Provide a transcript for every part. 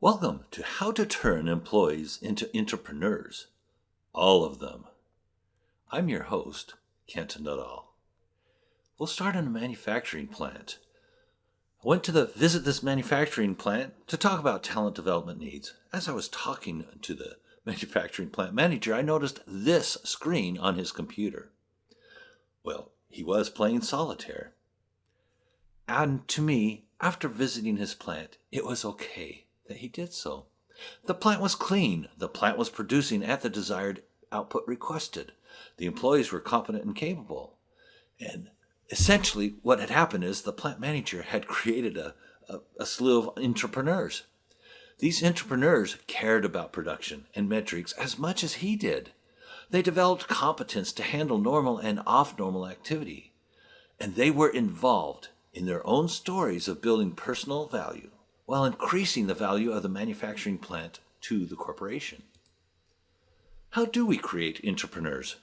Welcome to How to Turn Employees into Intrapreneurs. All of them. I'm your host, Kent Nuttall. We'll start in a manufacturing plant. I went to visit this manufacturing plant to talk about talent development needs. As I was talking to the manufacturing plant manager, I noticed this screen on his computer. Well, he was playing solitaire. And to me, after visiting his plant, it was okay that he did so. The plant was clean. The plant was producing at the desired output requested. The employees were competent and capable. And essentially what had happened is the plant manager had created a slew of intrapreneurs. These intrapreneurs cared about production and metrics as much as he did. They developed competence to handle normal and off-normal activity. And they were involved in their own stories of building personal value while increasing the value of the manufacturing plant to the corporation. How do we create intrapreneurs?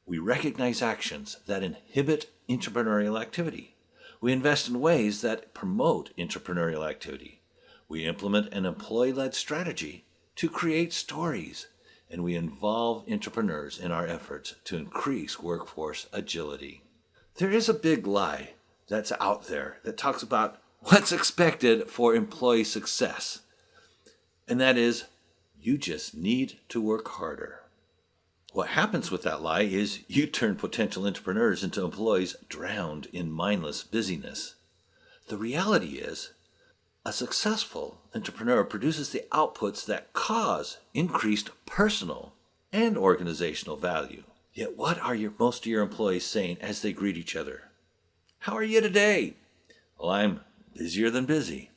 We recognize actions that inhibit intrapreneurial activity. We invest in ways that promote intrapreneurial activity. We implement an employee-led strategy to create stories, and we involve intrapreneurs in our efforts to increase workforce agility. There is a big lie that's out there that talks about what's expected for employee success. And that is, you just need to work harder. What happens with that lie is you turn potential entrepreneurs into employees drowned in mindless busyness. The reality is, a successful entrepreneur produces the outputs that cause increased personal and organizational value. Yet what are most of your employees saying as they greet each other? How are you today? Well, I'm busier than busy.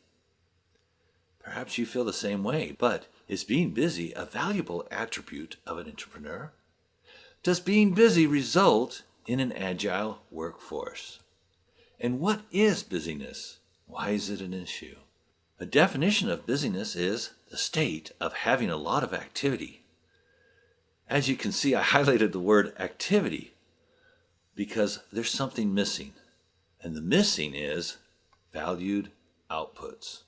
Perhaps you feel the same way, but is being busy a valuable attribute of an entrepreneur? Does being busy result in an agile workforce? And what is busyness? Why is it an issue? A definition of busyness is the state of having a lot of activity. As you can see, I highlighted the word activity because there's something missing. And the missing is valued outputs.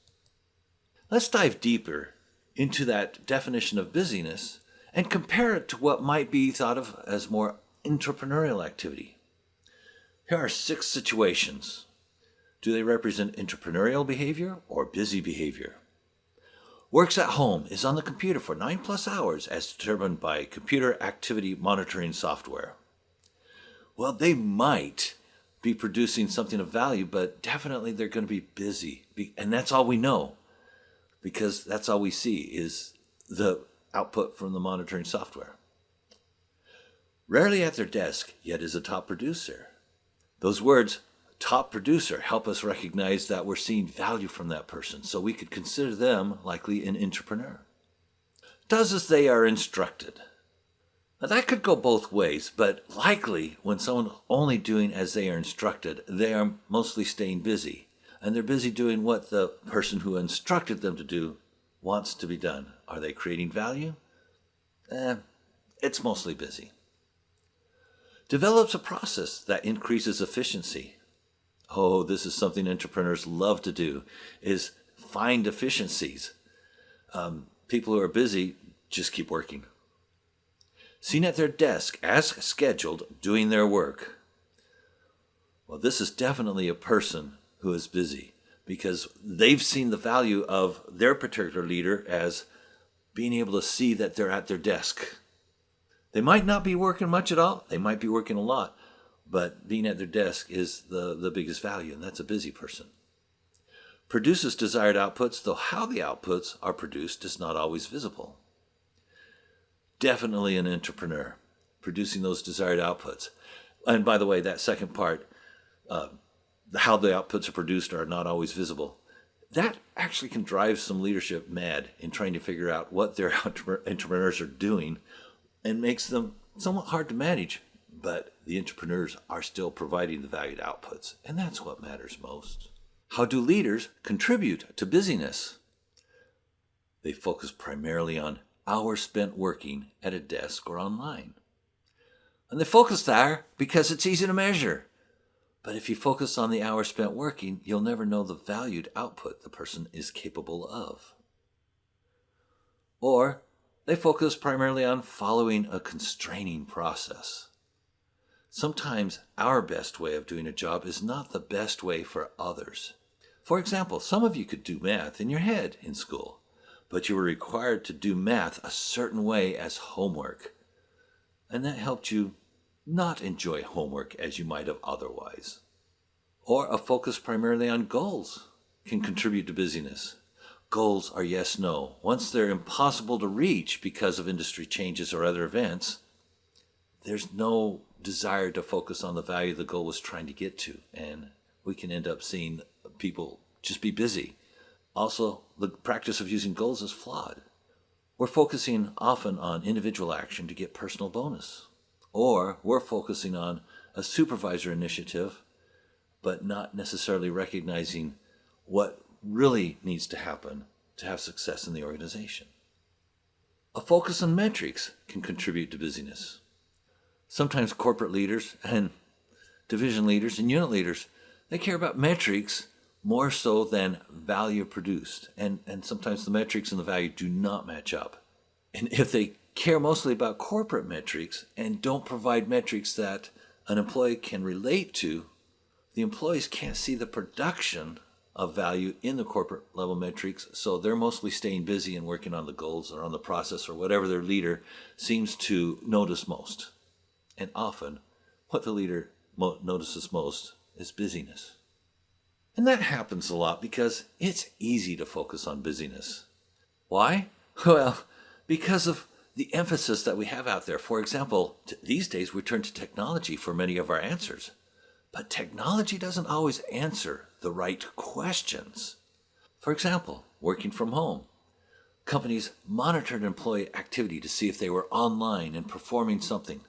Let's dive deeper into that definition of busyness and compare it to what might be thought of as more intrapreneurial activity. Here are 6 situations. Do they represent intrapreneurial behavior or busy behavior? Works at home, is on the computer for 9+ hours as determined by computer activity monitoring software. Well, they might be producing something of value, but definitely they're going to be busy. And that's all we know, because that's all we see is the output from the monitoring software. Rarely at their desk, yet is a top producer. Those words, top producer, help us recognize that we're seeing value from that person, so we could consider them likely an intrapreneur. Does as they are instructed. Now, that could go both ways, but likely when someone's only doing as they are instructed, they are mostly staying busy. And they're busy doing what the person who instructed them to do wants to be done. Are they creating value? It's mostly busy. Develops a process that increases efficiency. Oh, this is something entrepreneurs love to do, is find efficiencies. People who are busy just keep working. Seen at their desk as scheduled, doing their work. Well, this is definitely a person who is busy because they've seen the value of their particular leader as being able to see that they're at their desk. They might not be working much at all. They might be working a lot, but being at their desk is the biggest value, and that's a busy person. Produces desired outputs, though how the outputs are produced is not always visible. Definitely an entrepreneur, producing those desired outputs. And by the way, that second part, how the outputs are produced are not always visible. That actually can drive some leadership mad in trying to figure out what their entrepreneurs are doing and makes them somewhat hard to manage. But the entrepreneurs are still providing the valued outputs, and that's what matters most. How do leaders contribute to busyness? They focus primarily on hours spent working at a desk or online. And they focus there because it's easy to measure. But if you focus on the hours spent working, you'll never know the valued output the person is capable of. Or they focus primarily on following a constraining process. Sometimes our best way of doing a job is not the best way for others. For example, some of you could do math in your head in school, but you were required to do math a certain way as homework. And that helped you not enjoy homework as you might have otherwise. Or a focus primarily on goals can contribute to busyness. Goals are yes, no. Once they're impossible to reach because of industry changes or other events, there's no desire to focus on the value the goal was trying to get to, and we can end up seeing people just be busy. Also, the practice of using goals is flawed. We're focusing often on individual action to get personal bonus, or we're focusing on a supervisor initiative, but not necessarily recognizing what really needs to happen to have success in the organization. A focus on metrics can contribute to busyness. Sometimes corporate leaders and division leaders and unit leaders, they care about metrics more so than value produced. And sometimes the metrics and the value do not match up. And if they care mostly about corporate metrics and don't provide metrics that an employee can relate to, the employees can't see the production of value in the corporate level metrics, so they're mostly staying busy and working on the goals or on the process or whatever their leader seems to notice most. And often, what the leader notices most is busyness. And that happens a lot because it's easy to focus on busyness. Why? Well, because of the emphasis that we have out there. For example, these days we turn to technology for many of our answers. But technology doesn't always answer the right questions. For example, working from home. Companies monitored employee activity to see if they were online and performing something.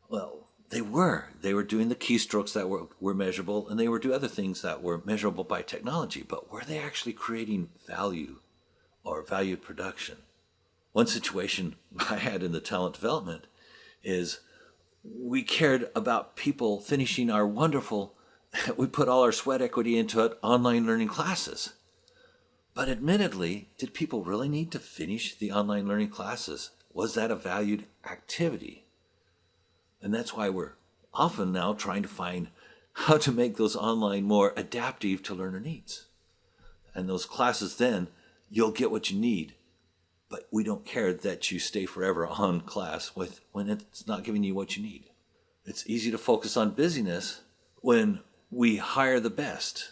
Well, they were. They were doing the keystrokes that were measurable, and they were doing other things that were measurable by technology. But were they actually creating value or value production? One situation I had in the talent development is we cared about people finishing our wonderful, we put all our sweat equity into it, online learning classes. But admittedly, did people really need to finish the online learning classes? Was that a valued activity? And that's why we're often now trying to find how to make those online more adaptive to learner needs. And those classes then, you'll get what you need. But we don't care that you stay forever on class when it's not giving you what you need. It's easy to focus on busyness when we hire the best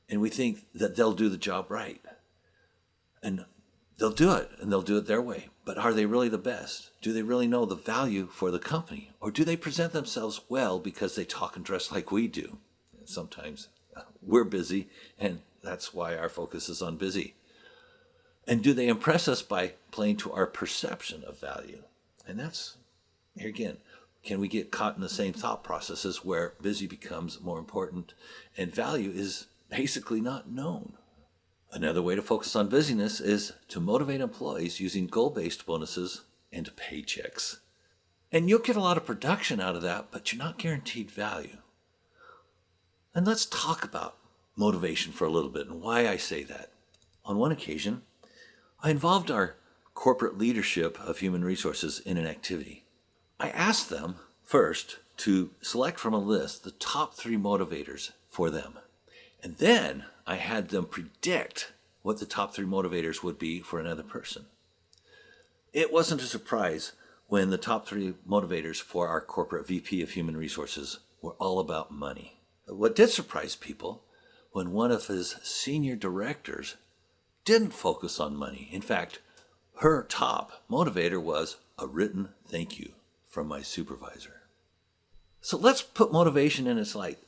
and we think that they'll do the job right. And they'll do it, and they'll do it their way. But are they really the best? Do they really know the value for the company? Or do they present themselves well because they talk and dress like we do? And sometimes we're busy, and that's why our focus is on busy. And do they impress us by playing to our perception of value? And that's, here again, can we get caught in the same thought processes where busy becomes more important and value is basically not known? Another way to focus on busyness is to motivate employees using goal-based bonuses and paychecks. And you'll get a lot of production out of that, but you're not guaranteed value. And let's talk about motivation for a little bit and why I say that. On one occasion, I involved our corporate leadership of human resources in an activity. I asked them first to select from a list the top 3 motivators for them. And then I had them predict what the top 3 motivators would be for another person. It wasn't a surprise when the top 3 motivators for our corporate VP of human resources were all about money. What did surprise people when one of his senior directors didn't focus on money. In fact, her top motivator was a written thank you from my supervisor. So let's put motivation in its light.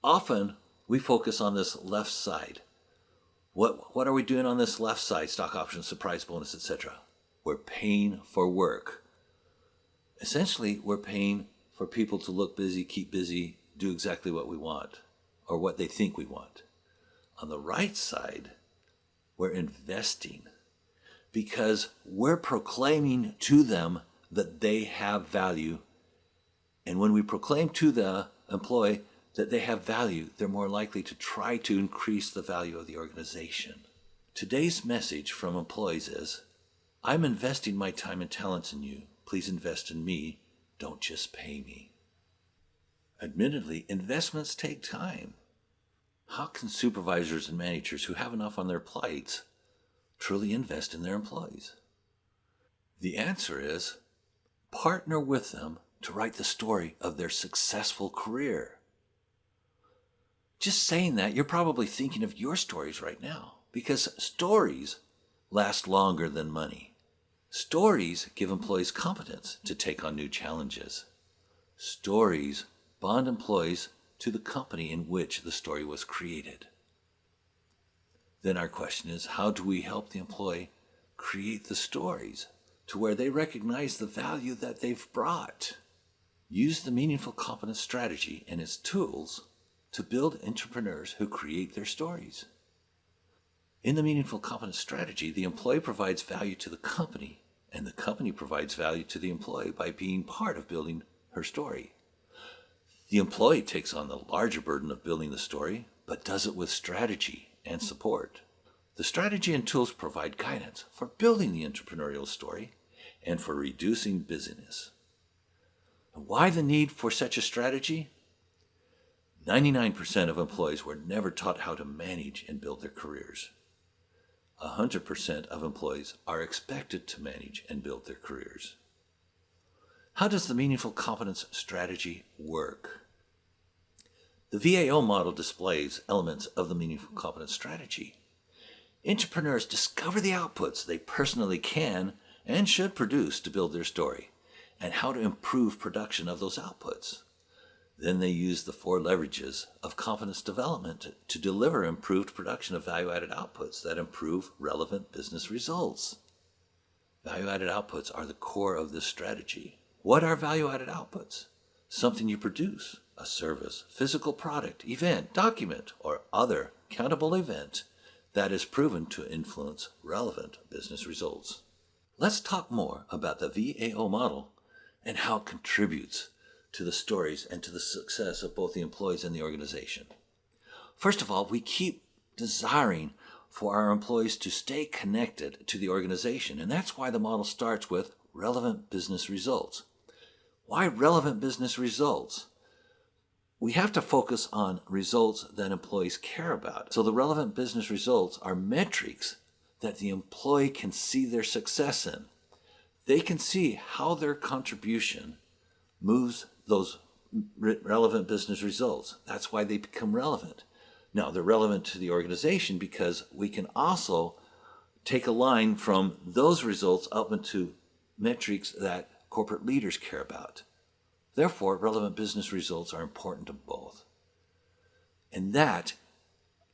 Often we focus on this left side. What are we doing on this left side? Stock options, surprise bonus, etc. We're paying for work. Essentially, we're paying for people to look busy, keep busy, do exactly what we want or what they think we want. On the right side, we're investing because we're proclaiming to them that they have value. And when we proclaim to the employee that they have value, they're more likely to try to increase the value of the organization. Today's message from employees is, I'm investing my time and talents in you. Please invest in me. Don't just pay me. Admittedly, investments take time. How can supervisors and managers who have enough on their plates truly invest in their employees? The answer is partner with them to write the story of their successful career. Just saying that, you're probably thinking of your stories right now, because stories last longer than money. Stories give employees competence to take on new challenges. Stories bond employees to the company in which the story was created. Then our question is, how do we help the employee create the stories to where they recognize the value that they've brought? Use the meaningful competence strategy and its tools to build entrepreneurs who create their stories. In the meaningful competence strategy, the employee provides value to the company, and the company provides value to the employee by being part of building her story. The employee takes on the larger burden of building the story, but does it with strategy and support. The strategy and tools provide guidance for building the entrepreneurial story and for reducing busyness. Why the need for such a strategy? 99% of employees were never taught how to manage and build their careers. 100% of employees are expected to manage and build their careers. How does the meaningful competence strategy work? The VAO model displays elements of the meaningful competence strategy. Entrepreneurs discover the outputs they personally can and should produce to build their story, and how to improve production of those outputs. Then they use the 4 leverages of competence development to deliver improved production of value-added outputs that improve relevant business results. Value-added outputs are the core of this strategy. What are value-added outputs? Something you produce, a service, physical product, event, document, or other countable event that is proven to influence relevant business results. Let's talk more about the VAO model and how it contributes to the stories and to the success of both the employees and the organization. First of all, we keep desiring for our employees to stay connected to the organization, and that's why the model starts with relevant business results. Why relevant business results? We have to focus on results that employees care about. So the relevant business results are metrics that the employee can see their success in. They can see how their contribution moves those relevant business results. That's why they become relevant. Now, they're relevant to the organization because we can also take a line from those results up into metrics that corporate leaders care about. Therefore, relevant business results are important to both. And that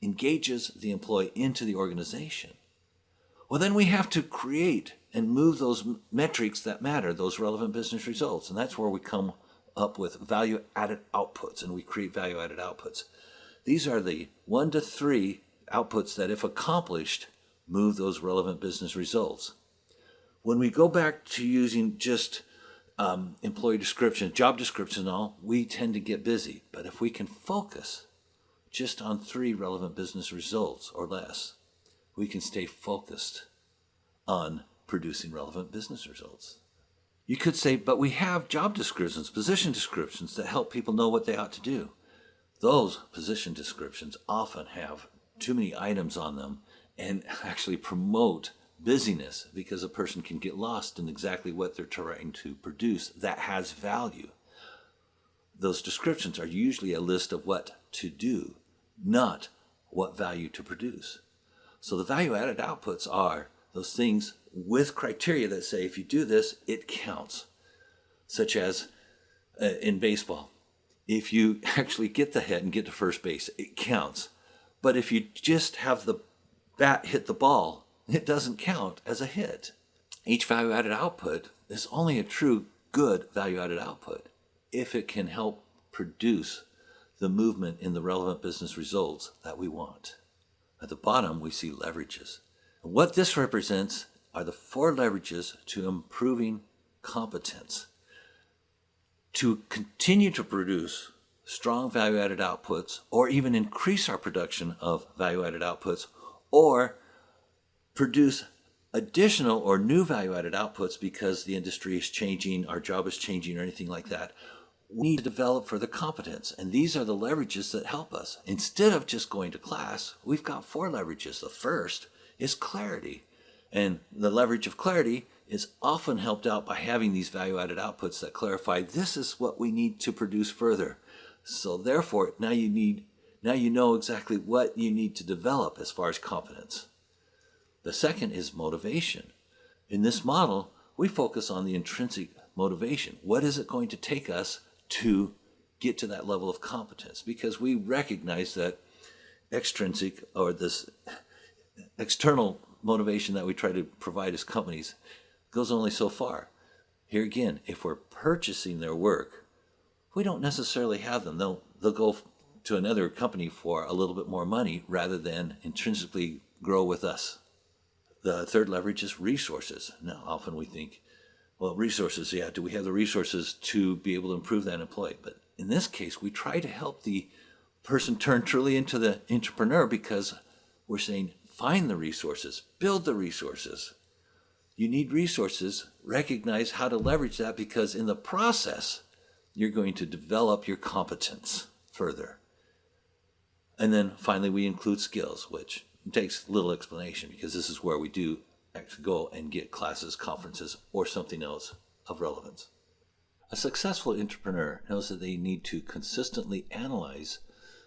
engages the employee into the organization. Well, then we have to create and move those metrics that matter, those relevant business results. And that's where we come up with value-added outputs, and we create value-added outputs. These are the 1 to 3 outputs that, if accomplished, move those relevant business results. When we go back to using just employee description, job description and all, we tend to get busy. But if we can focus just on 3 relevant business results or less, we can stay focused on producing relevant business results. You could say, but we have job descriptions, position descriptions that help people know what they ought to do. Those position descriptions often have too many items on them and actually promote busyness because a person can get lost in exactly what they're trying to produce that has value. Those descriptions are usually a list of what to do, not what value to produce. So the value-added outputs are those things with criteria that say, if you do this, it counts. Such as in baseball, if you actually get the hit and get to first base, it counts. But if you just have the bat hit the ball, it doesn't count as a hit. Each value-added output is only a true good value-added output if it can help produce the movement in the relevant business results that we want. At the bottom, we see leverages. And what this represents are the 4 leverages to improving competence. To continue to produce strong value-added outputs, or even increase our production of value-added outputs, or produce additional or new value-added outputs because the industry is changing, our job is changing, or anything like that, we need to develop further competence. And these are the leverages that help us. Instead of just going to class, we've got 4 leverages. The first is clarity. And the leverage of clarity is often helped out by having these value-added outputs that clarify this is what we need to produce further. So therefore, now you know exactly what you need to develop as far as competence. The second is motivation. In this model, we focus on the intrinsic motivation. What is it going to take us to get to that level of competence? Because we recognize that extrinsic, or this external motivation that we try to provide as companies, goes only so far. Here again, if we're purchasing their work, we don't necessarily have them. They'll go to another company for a little bit more money rather than intrinsically grow with us. The third leverage is resources. Now, often we think, well, resources, yeah, do we have the resources to be able to improve that employee? But in this case, we try to help the person turn truly into the entrepreneur because we're saying, find the resources, build the resources. You need resources, recognize how to leverage that, because in the process, you're going to develop your competence further. And then finally, we include skills, which takes little explanation because this is where we do actually go and get classes, conferences, or something else of relevance. A successful entrepreneur knows that they need to consistently analyze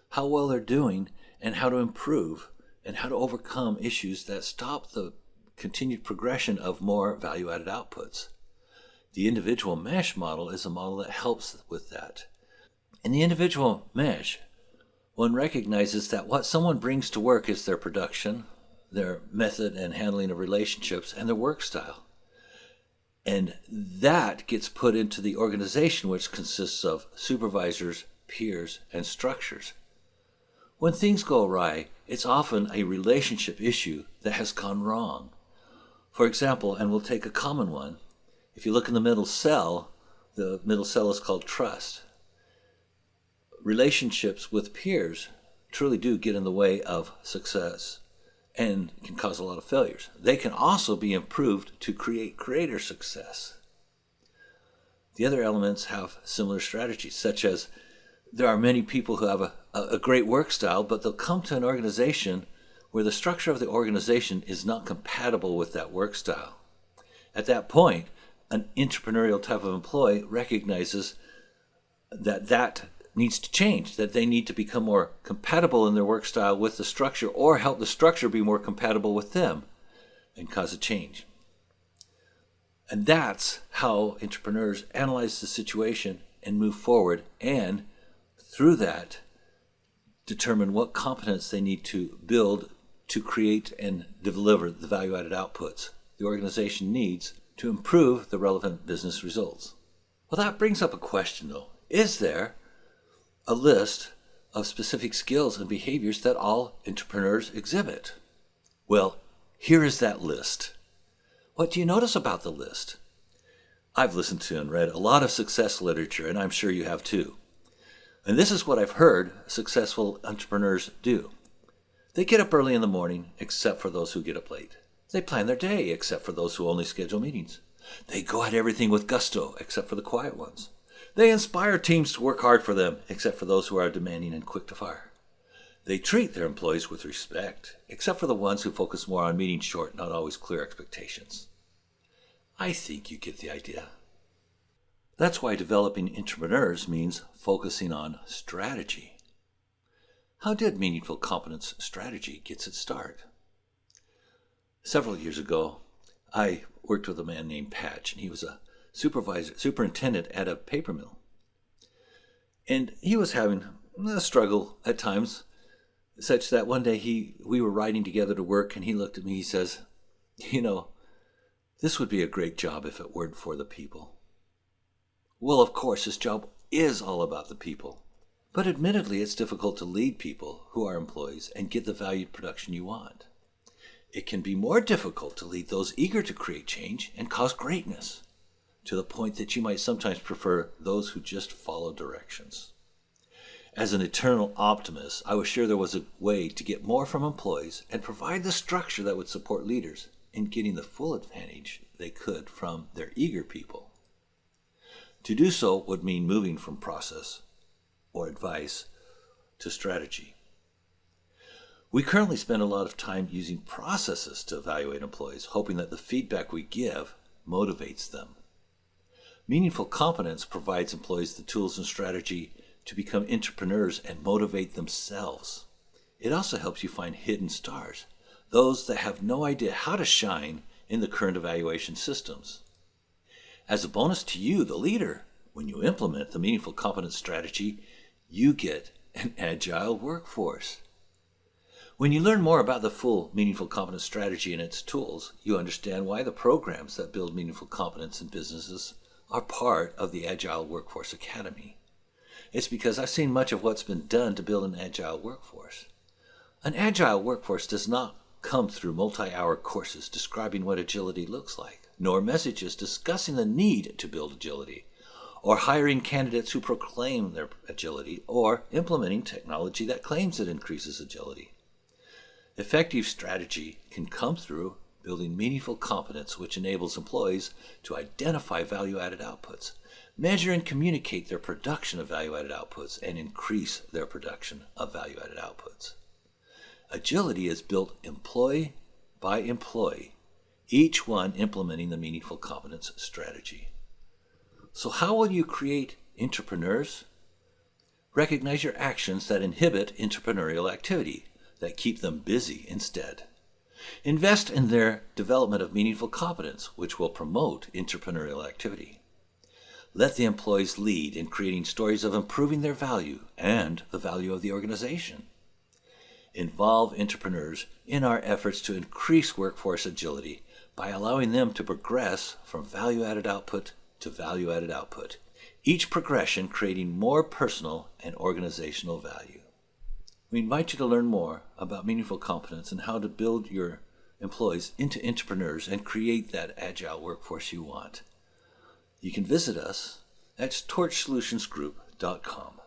how well they're doing and how to improve and how to overcome issues that stop the continued progression of more value-added outputs. The individual mesh model is a model that helps with that. In the individual mesh, one recognizes that what someone brings to work is their production, their method and handling of relationships, and their work style. And that gets put into the organization, which consists of supervisors, peers, and structures. When things go awry, it's often a relationship issue that has gone wrong. For example, and we'll take a common one, if you look in the middle cell is called trust. Relationships with peers truly do get in the way of success and can cause a lot of failures. They can also be improved to create greater success. The other elements have similar strategies, such as there are many people who have a great work style, but they'll come to an organization where the structure of the organization is not compatible with that work style. At that point, an entrepreneurial type of employee recognizes that needs to change, that they need to become more compatible in their work style with the structure, or help the structure be more compatible with them and cause a change. And that's how entrepreneurs analyze the situation and move forward, and through that determine what competence they need to build to create and deliver the value-added outputs the organization needs to improve the relevant business results. Well, that brings up a question though. Is there a list of specific skills and behaviors that all entrepreneurs exhibit? Well, here is that list. What do you notice about the list? I've listened to and read a lot of success literature, and I'm sure you have too. And this is what I've heard successful entrepreneurs do. They get up early in the morning, except for those who get up late. They plan their day, except for those who only schedule meetings. They go at everything with gusto, except for the quiet ones. They inspire teams to work hard for them, except for those who are demanding and quick to fire. They treat their employees with respect, except for the ones who focus more on meeting short, not always clear expectations. I think you get the idea. That's why developing entrepreneurs means focusing on strategy. How did meaningful competence strategy get its start? Several years ago, I worked with a man named Patch, and he was a superintendent at a paper mill. And he was having a struggle at times, such that one day we were riding together to work, and he looked at me, he says, this would be a great job if it weren't for the people. Well, of course, this job is all about the people. But admittedly, it's difficult to lead people who are employees and get the valued production you want. It can be more difficult to lead those eager to create change and cause greatness, to the point that you might sometimes prefer those who just follow directions. As an eternal optimist, I was sure there was a way to get more from employees and provide the structure that would support leaders. in getting the full advantage they could from their eager people. To do so would mean moving from process or advice to strategy. We currently spend a lot of time using processes to evaluate employees, hoping that the feedback we give motivates them. Meaningful competence provides employees the tools and strategy to become entrepreneurs and motivate themselves. It also helps you find hidden stars, those that have no idea how to shine in the current evaluation systems. As a bonus to you, the leader, when you implement the meaningful competence strategy, you get an agile workforce. When you learn more about the full meaningful competence strategy and its tools, you understand why the programs that build meaningful competence in businesses are part of the Agile Workforce Academy. It's because I've seen much of what's been done to build an agile workforce. An agile workforce does not come through multi-hour courses describing what agility looks like, nor messages discussing the need to build agility, or hiring candidates who proclaim their agility, or implementing technology that claims it increases agility. Effective strategy can come through building meaningful competence, which enables employees to identify value-added outputs, measure and communicate their production of value-added outputs, and increase their production of value-added outputs. Agility is built employee by employee, each one implementing the meaningful competence strategy. So how will you create intrapreneurs? Recognize your actions that inhibit intrapreneurial activity, that keep them busy instead. Invest in their development of meaningful competence, which will promote intrapreneurial activity. Let the employees lead in creating stories of improving their value and the value of the organization. Involve entrepreneurs in our efforts to increase workforce agility by allowing them to progress from value-added output to value-added output, each progression creating more personal and organizational value. We invite you to learn more about meaningful competence and how to build your employees into entrepreneurs and create that agile workforce you want. You can visit us at torchsolutionsgroup.com.